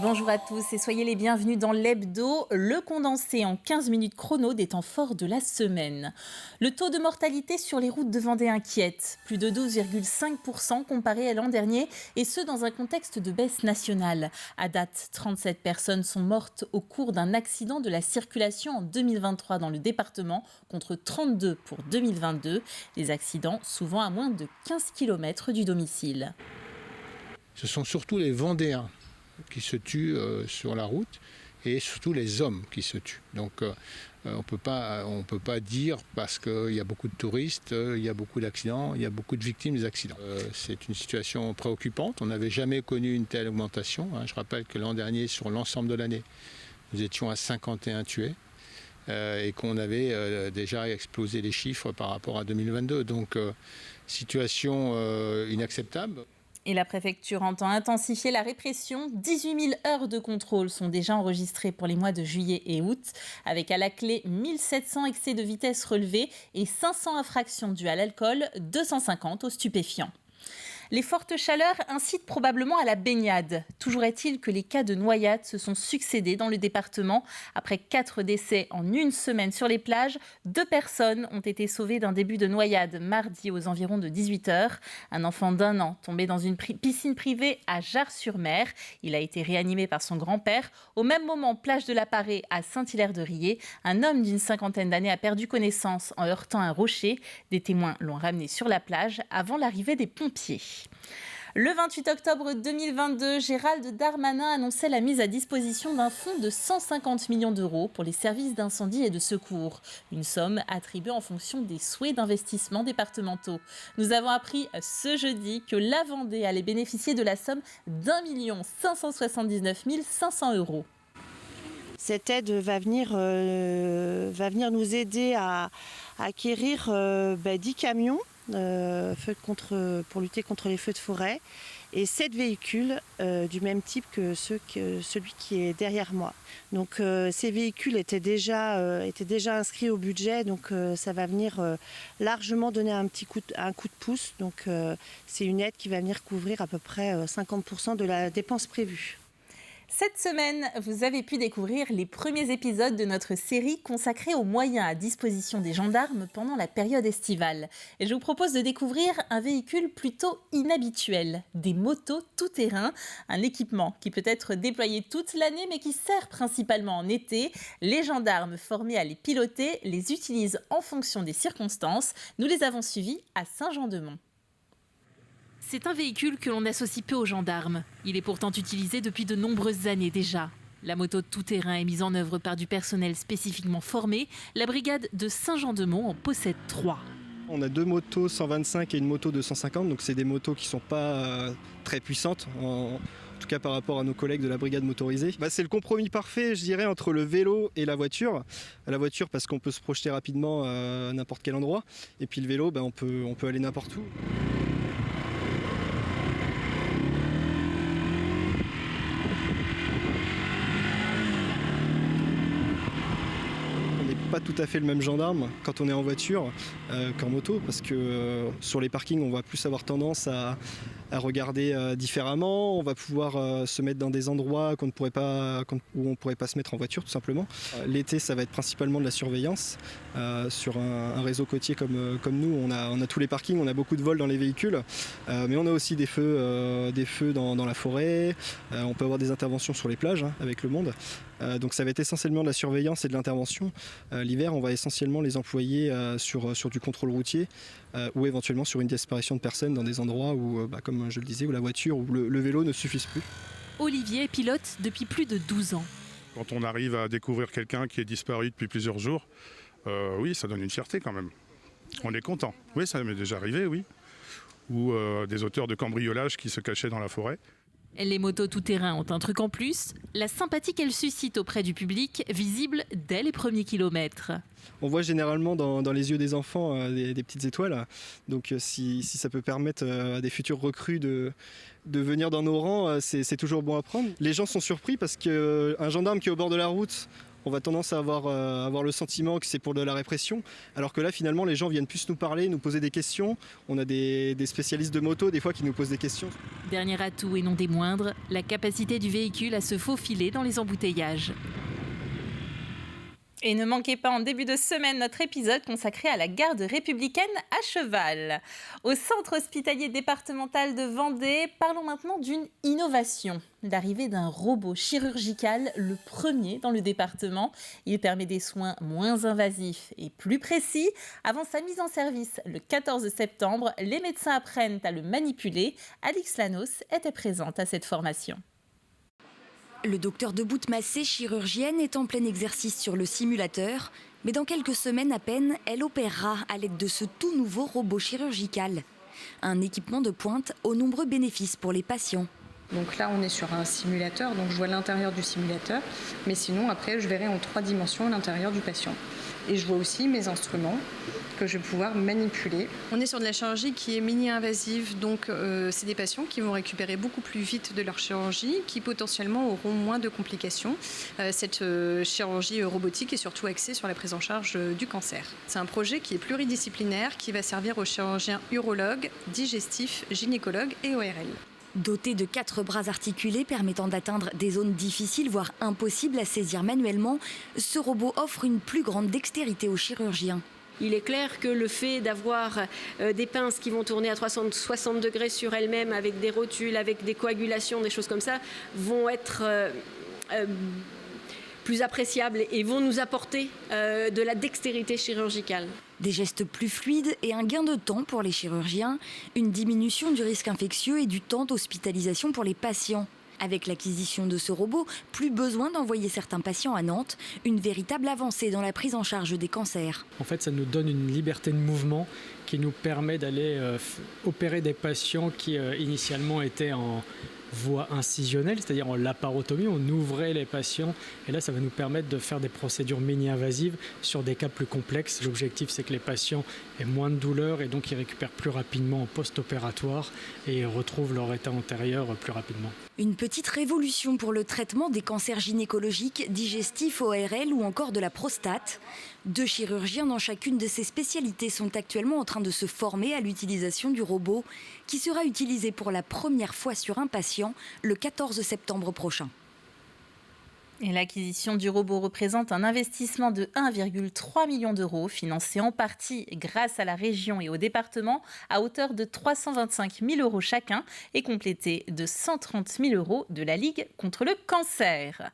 Bonjour à tous et soyez les bienvenus dans l'Hebdo, le condensé en 15 minutes chrono des temps forts de la semaine. Le taux de mortalité sur les routes de Vendée inquiète, plus de 12,5% comparé à l'an dernier, et ce dans un contexte de baisse nationale. À date, 37 personnes sont mortes au cours d'un accident de la circulation en 2023 dans le département, contre 32 pour 2022. Les accidents souvent à moins de 15 km du domicile. Ce sont surtout les Vendéens qui se tuent sur la route et surtout les hommes qui se tuent. Donc on ne peut pas dire parce qu'il y a beaucoup de touristes, il y a beaucoup d'accidents, il y a beaucoup de victimes des accidents. C'est une situation préoccupante. On n'avait jamais connu une telle augmentation. Je rappelle que l'an dernier, sur l'ensemble de l'année, nous étions à 51 tués et qu'on avait déjà explosé les chiffres par rapport à 2022. Donc situation inacceptable. Et la préfecture entend intensifier la répression. 18 000 heures de contrôle sont déjà enregistrées pour les mois de juillet et août, avec à la clé 1700 excès de vitesse relevés et 500 infractions dues à l'alcool, 250 aux stupéfiants. Les fortes chaleurs incitent probablement à la baignade. Toujours est-il que les cas de noyade se sont succédés dans le département. Après 4 décès en une semaine sur les plages, 2 personnes ont été sauvées d'un début de noyade mardi aux environs de 18h. Un enfant d'1 an tombé dans une piscine privée à Jars-sur-Mer. Il a été réanimé par son grand-père. Au même moment, plage de la Parée à Saint-Hilaire-de-Riez, un homme d'une 50aine d'années a perdu connaissance en heurtant un rocher. Des témoins l'ont ramené sur la plage avant l'arrivée des pompiers. Le 28 octobre 2022, Gérald Darmanin annonçait la mise à disposition d'un fonds de 150 millions d'euros pour les services d'incendie et de secours. Une somme attribuée en fonction des souhaits d'investissement départementaux. Nous avons appris ce jeudi que la Vendée allait bénéficier de la somme d'1 579 500 euros. Cette aide va venir nous aider à acquérir 10 camions pour lutter contre les feux de forêt et 7 véhicules du même type que celui qui est derrière moi. Donc ces véhicules étaient déjà inscrits au budget, donc ça va venir largement donner un coup de pouce. Donc c'est une aide qui va venir couvrir à peu près 50% de la dépense prévue. Cette semaine, vous avez pu découvrir les premiers épisodes de notre série consacrée aux moyens à disposition des gendarmes pendant la période estivale. Et je vous propose de découvrir un véhicule plutôt inhabituel, des motos tout-terrain, un équipement qui peut être déployé toute l'année mais qui sert principalement en été. Les gendarmes formés à les piloter les utilisent en fonction des circonstances. Nous les avons suivis à Saint-Jean-de-Mont. C'est un véhicule que l'on associe peu aux gendarmes. Il est pourtant utilisé depuis de nombreuses années déjà. La moto tout-terrain est mise en œuvre par du personnel spécifiquement formé. La brigade de Saint-Jean-de-Mont en possède 3. On a 2 motos 125 et une moto 250, donc c'est des motos qui ne sont pas très puissantes, en tout cas par rapport à nos collègues de la brigade motorisée. C'est le compromis parfait, je dirais, entre le vélo et la voiture. La voiture parce qu'on peut se projeter rapidement à n'importe quel endroit, et puis le vélo, on peut aller n'importe où. Pas tout à fait le même gendarme quand on est en voiture qu'en moto, parce que sur les parkings on va plus avoir tendance à regarder différemment, on va pouvoir se mettre dans des endroits où on ne pourrait pas se mettre en voiture tout simplement. L'été ça va être principalement de la surveillance sur un réseau côtier comme nous, on a tous les parkings, on a beaucoup de vols dans les véhicules, mais on a aussi des feux dans la forêt, on peut avoir des interventions sur les plages avec le monde. Donc ça va être essentiellement de la surveillance et de l'intervention. L'hiver, on va essentiellement les employer sur du contrôle routier ou éventuellement sur une disparition de personnes dans des endroits où, comme je le disais, où la voiture ou le vélo ne suffisent plus. Olivier est pilote depuis plus de 12 ans. Quand on arrive à découvrir quelqu'un qui est disparu depuis plusieurs jours, oui, ça donne une fierté quand même. On est content. Oui, ça m'est déjà arrivé, oui. Ou des auteurs de cambriolage qui se cachaient dans la forêt. Les motos tout-terrain ont un truc en plus, la sympathie qu'elles suscitent auprès du public, visible dès les premiers kilomètres. On voit généralement dans les yeux des enfants des petites étoiles, donc si ça peut permettre à des futurs recrues de venir dans nos rangs, c'est toujours bon à prendre. Les gens sont surpris parce qu'un gendarme qui est au bord de la route on va tendance à avoir le sentiment que c'est pour de la répression, alors que là finalement les gens viennent plus nous parler, nous poser des questions. On a des spécialistes de moto des fois qui nous posent des questions. Dernier atout et non des moindres, la capacité du véhicule à se faufiler dans les embouteillages. Et ne manquez pas en début de semaine notre épisode consacré à la garde républicaine à cheval. Au centre hospitalier départemental de Vendée, parlons maintenant d'une innovation. L'arrivée d'un robot chirurgical, le premier dans le département. Il permet des soins moins invasifs et plus précis. Avant sa mise en service le 14 septembre, les médecins apprennent à le manipuler. Alix Lanos était présente à cette formation. Le docteur de Boutmassé, chirurgienne, est en plein exercice sur le simulateur. Mais dans quelques semaines à peine, elle opérera à l'aide de ce tout nouveau robot chirurgical. Un équipement de pointe aux nombreux bénéfices pour les patients. Donc là, on est sur un simulateur, donc je vois l'intérieur du simulateur. Mais sinon, après, je verrai en 3 dimensions l'intérieur du patient. Et je vois aussi mes instruments que je vais pouvoir manipuler. On est sur de la chirurgie qui est mini-invasive, donc c'est des patients qui vont récupérer beaucoup plus vite de leur chirurgie, qui potentiellement auront moins de complications. Cette chirurgie robotique est surtout axée sur la prise en charge du cancer. C'est un projet qui est pluridisciplinaire, qui va servir aux chirurgiens urologues, digestifs, gynécologues et ORL. Doté de 4 bras articulés permettant d'atteindre des zones difficiles, voire impossibles à saisir manuellement, ce robot offre une plus grande dextérité aux chirurgiens. Il est clair que le fait d'avoir des pinces qui vont tourner à 360 degrés sur elles-mêmes avec des rotules, avec des coagulations, des choses comme ça, vont être plus appréciables et vont nous apporter de la dextérité chirurgicale. Des gestes plus fluides et un gain de temps pour les chirurgiens, une diminution du risque infectieux et du temps d'hospitalisation pour les patients. Avec l'acquisition de ce robot, plus besoin d'envoyer certains patients à Nantes, une véritable avancée dans la prise en charge des cancers. En fait, ça nous donne une liberté de mouvement qui nous permet d'aller opérer des patients qui initialement étaient en voie incisionnelle, c'est-à-dire en laparotomie, on ouvrait les patients et là ça va nous permettre de faire des procédures mini-invasives sur des cas plus complexes. L'objectif c'est que les patients aient moins de douleur et donc ils récupèrent plus rapidement en post-opératoire et retrouvent leur état antérieur plus rapidement. Une petite révolution pour le traitement des cancers gynécologiques, digestifs, ORL ou encore de la prostate. 2 chirurgiens dans chacune de ces spécialités sont actuellement en train de se former à l'utilisation du robot qui sera utilisé pour la première fois sur un patient le 14 septembre prochain. Et l'acquisition du robot représente un investissement de 1,3 million d'euros, financé en partie grâce à la région et au département à hauteur de 325 000 euros chacun et complété de 130 000 euros de la Ligue contre le cancer.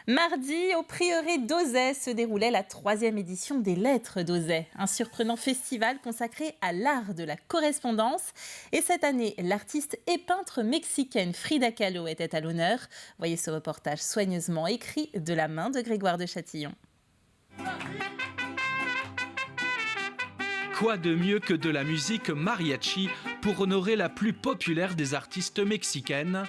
Mardi, au prieuré d'Auzay se déroulait la 3e édition des Lettres d'Auzay, un surprenant festival consacré à l'art de la correspondance. Et cette année, l'artiste et peintre mexicaine Frida Kahlo était à l'honneur. Voyez ce reportage soigneusement écrit de la main de Grégoire de Châtillon. Quoi de mieux que de la musique mariachi pour honorer la plus populaire des artistes mexicaines ?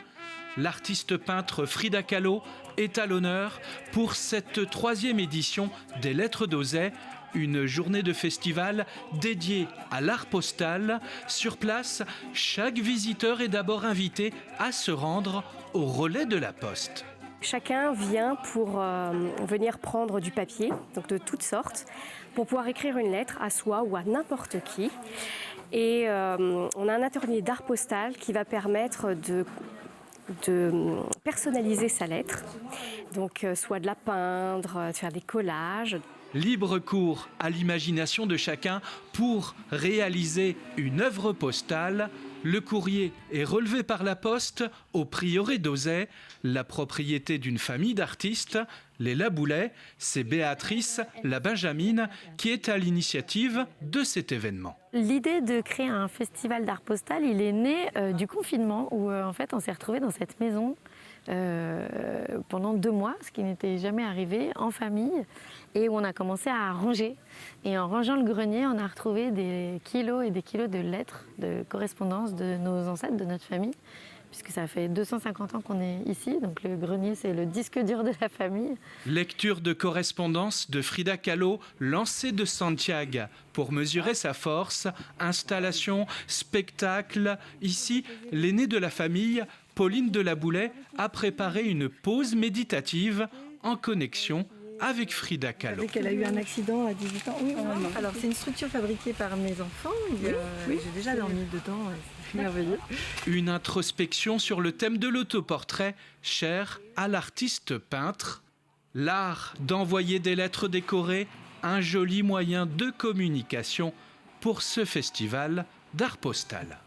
L'artiste peintre Frida Kahlo est à l'honneur pour cette 3e édition des Lettres d'Auzay, une journée de festival dédiée à l'art postal. Sur place, chaque visiteur est d'abord invité à se rendre au relais de la poste. Chacun vient pour venir prendre du papier, donc de toutes sortes, pour pouvoir écrire une lettre à soi ou à n'importe qui. Et on a un atelier d'art postal qui va permettre de personnaliser sa lettre, donc soit de la peindre, de faire des collages. Libre cours à l'imagination de chacun pour réaliser une œuvre postale. Le courrier est relevé par la poste au prieuré d'Auzay, la propriété d'une famille d'artistes, les Laboulay. C'est Béatrice, la Benjamine, qui est à l'initiative de cet événement. L'idée de créer un festival d'art postal, il est né du confinement où en fait on s'est retrouvés dans cette maison pendant 2 mois, ce qui n'était jamais arrivé, en famille, et où on a commencé à ranger. Et en rangeant le grenier, on a retrouvé des kilos et des kilos de lettres, de correspondances de nos ancêtres, de notre famille, puisque ça fait 250 ans qu'on est ici, donc le grenier c'est le disque dur de la famille. Lecture de correspondance de Frida Kahlo, lancée de Santiago pour mesurer sa force, installation, spectacle. Ici, l'aînée de la famille, Pauline de la Boulay, a préparé une pause méditative en connexion avec Frida Kahlo. Elle a eu un accident à 18 ans. Oui, non. Alors c'est une structure fabriquée par mes enfants. J'ai déjà dormi dedans. C'est merveilleux. Une introspection sur le thème de l'autoportrait, cher à l'artiste peintre. L'art d'envoyer des lettres décorées, un joli moyen de communication pour ce festival d'art postal.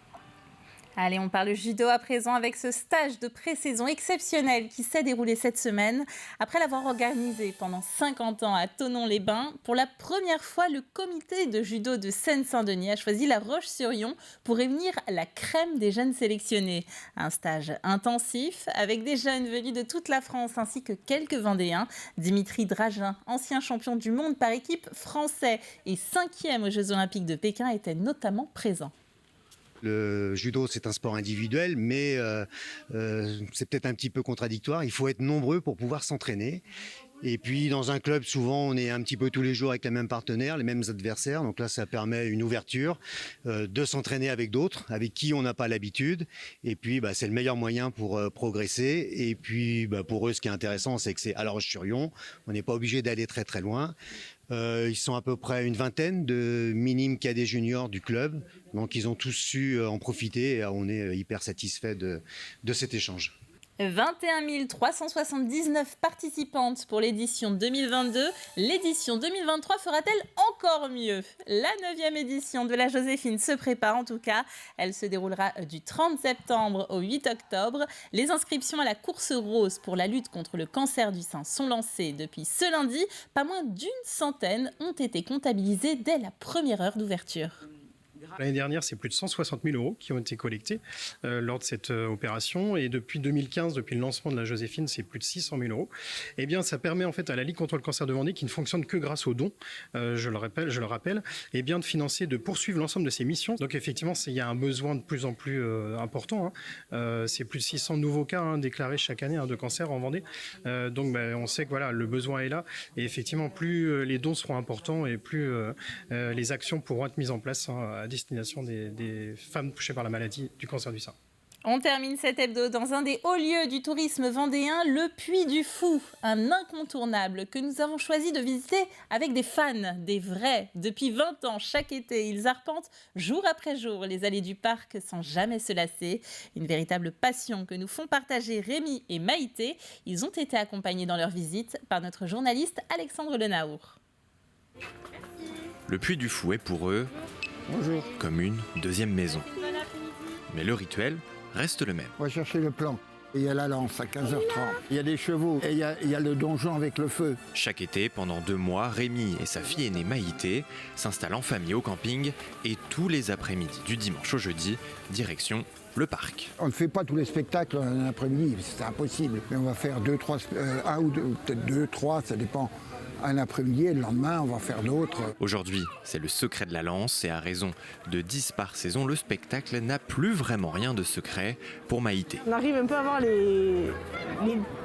Allez, on parle judo à présent avec ce stage de pré-saison exceptionnel qui s'est déroulé cette semaine. Après l'avoir organisé pendant 50 ans à Thonon-les-Bains, pour la première fois, le comité de judo de Seine-Saint-Denis a choisi La Roche-sur-Yon pour réunir la crème des jeunes sélectionnés. Un stage intensif avec des jeunes venus de toute la France ainsi que quelques Vendéens. Dimitri Dragin, ancien champion du monde par équipe français et 5e aux Jeux Olympiques de Pékin, était notamment présent. Le judo, c'est un sport individuel, mais c'est peut-être un petit peu contradictoire. Il faut être nombreux pour pouvoir s'entraîner. Et puis, dans un club, souvent, on est un petit peu tous les jours avec les mêmes partenaires, les mêmes adversaires. Donc là, ça permet une ouverture, de s'entraîner avec d'autres, avec qui on n'a pas l'habitude. Et puis, c'est le meilleur moyen pour progresser. Et puis, pour eux, ce qui est intéressant, c'est que c'est à La Roche-sur-Yon. On n'est pas obligé d'aller très, très loin. Ils sont à peu près une vingtaine de minimes cadets juniors du club. Donc, ils ont tous su en profiter et on est hyper satisfaits de cet échange. 21 379 participantes pour l'édition 2022. L'édition 2023 fera-t-elle encore mieux ? La 9e édition de la Joséphine se prépare en tout cas. Elle se déroulera du 30 septembre au 8 octobre. Les inscriptions à la course rose pour la lutte contre le cancer du sein sont lancées depuis ce lundi. Pas moins d'une centaine ont été comptabilisées dès la première heure d'ouverture. L'année dernière, c'est plus de 160 000 € qui ont été collectés lors de cette opération. Et depuis 2015, depuis le lancement de la Joséphine, c'est plus de 600 000 €. Eh bien, ça permet en fait à la Ligue contre le cancer de Vendée, qui ne fonctionne que grâce aux dons, je le rappelle, eh bien, de financer, de poursuivre l'ensemble de ces missions. Donc effectivement, il y a un besoin de plus en plus important. C'est plus de 600 nouveaux cas déclarés chaque année de cancer en Vendée. Donc on sait que voilà, le besoin est là. Et effectivement, plus les dons seront importants et plus les actions pourront être mises en place à destination des femmes touchées par la maladie du cancer du sein. On termine cet hebdo dans un des hauts lieux du tourisme vendéen, le Puy du Fou, un incontournable que nous avons choisi de visiter avec des fans, des vrais. Depuis 20 ans, chaque été, ils arpentent jour après jour les allées du parc sans jamais se lasser. Une véritable passion que nous font partager Rémi et Maïté. Ils ont été accompagnés dans leur visite par notre journaliste Alexandre Lenaour. Le Puy du Fou est pour eux comme une deuxième maison. Mais le rituel reste le même. On va chercher le plan. Il y a la lance à 15h30. Il y a des chevaux et il y a le donjon avec le feu. Chaque été, pendant 2 mois, Rémi et sa fille aînée Maïté s'installent en famille au camping et tous les après-midi du dimanche au jeudi, direction le parc. On ne fait pas tous les spectacles un après-midi, c'est impossible. Mais on va faire 2, 3, un ou deux, peut-être 2, 3, ça dépend. Un après-midi et le lendemain, on va faire d'autres. Aujourd'hui, c'est le secret de la lance et à raison de 10 par saison, le spectacle n'a plus vraiment rien de secret pour Maïté. On arrive un peu à voir les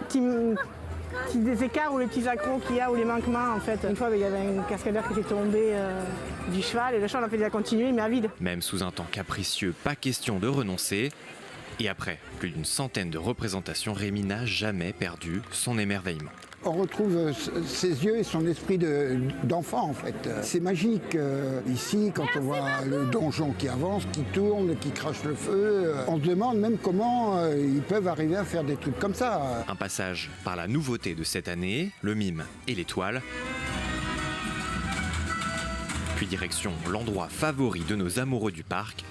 petits écarts ou les petits accros qu'il y a ou les manquements en fait. Une fois, il y avait un cascadeur qui était tombé du cheval et le cheval a fait déjà continuer mais à vide. Même sous un temps capricieux, pas question de renoncer. Et après plus d'une centaine de représentations, Rémi n'a jamais perdu son émerveillement. On retrouve ses yeux et son esprit d'enfant en fait. C'est magique. Ici, quand on voit le donjon qui avance, qui tourne, qui crache le feu, on se demande même comment ils peuvent arriver à faire des trucs comme ça. Un passage par la nouveauté de cette année, le mime et l'étoile. Puis direction l'endroit favori de nos amoureux du parc.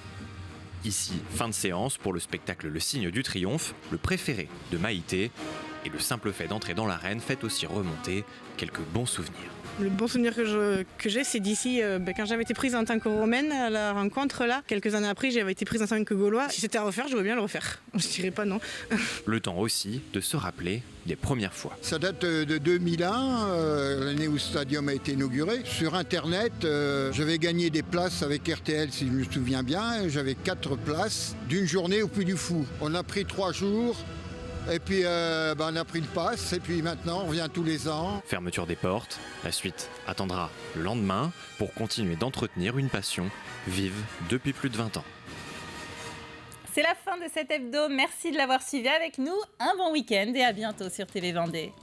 Ici, fin de séance pour le spectacle Le Signe du Triomphe, le préféré de Maïté. Et le simple fait d'entrer dans l'arène fait aussi remonter quelques bons souvenirs. Le bon souvenir que j'ai, c'est d'ici, quand j'avais été prise en tant que romaine à la rencontre là. Quelques années après, j'avais été prise en tant que gaulois. Si c'était à refaire, je voudrais bien le refaire. Je dirais pas non. Le temps aussi de se rappeler des premières fois. Ça date de 2001, l'année où le stadium a été inauguré. Sur Internet, j'avais gagné des places avec RTL, si je me souviens bien. J'avais 4 places d'une journée au Puy du Fou. On a pris 3 jours. Et puis on a pris le pass et puis maintenant on revient tous les ans. Fermeture des portes, la suite attendra le lendemain pour continuer d'entretenir une passion vive depuis plus de 20 ans. C'est la fin de cet hebdo, merci de l'avoir suivi avec nous. Un bon week-end et à bientôt sur TV Vendée.